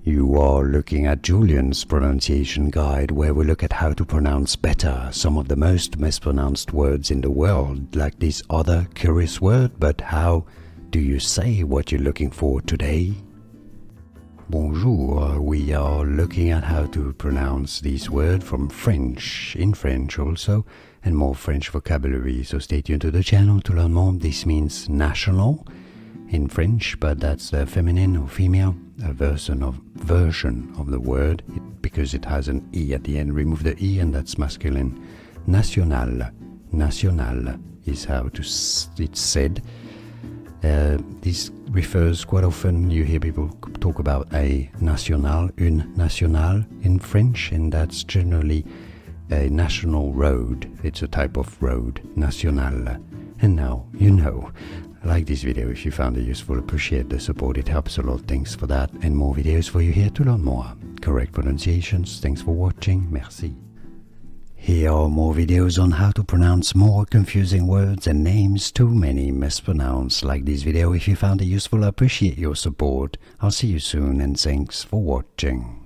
You are looking at Julian's pronunciation guide, where we look at how to pronounce better some of the most mispronounced words in the world, like this other curious word. But how do you say what you're looking for today? Bonjour, we are looking at how to pronounce this word from French, in French also, and more French vocabulary, so stay tuned to the channel to learn more. This means national in French, but that's the feminine or female version of the word, because it has an E at the end. Remove the E and that's masculine. Nationale, nationale is how it's said. This refers quite often, you hear people talk about a nationale, une nationale in French, and that's generally a national road. It's a type of road, nationale. And now you know. Like this video if you found it useful, appreciate the support, it helps a lot. Thanks for that, and more videos for you here to learn more correct pronunciations. Thanks for watching, merci. Here are more videos on how to pronounce more confusing words and names too many mispronounced. Like this video if you found it useful, I appreciate your support. I'll see you soon, and thanks for watching.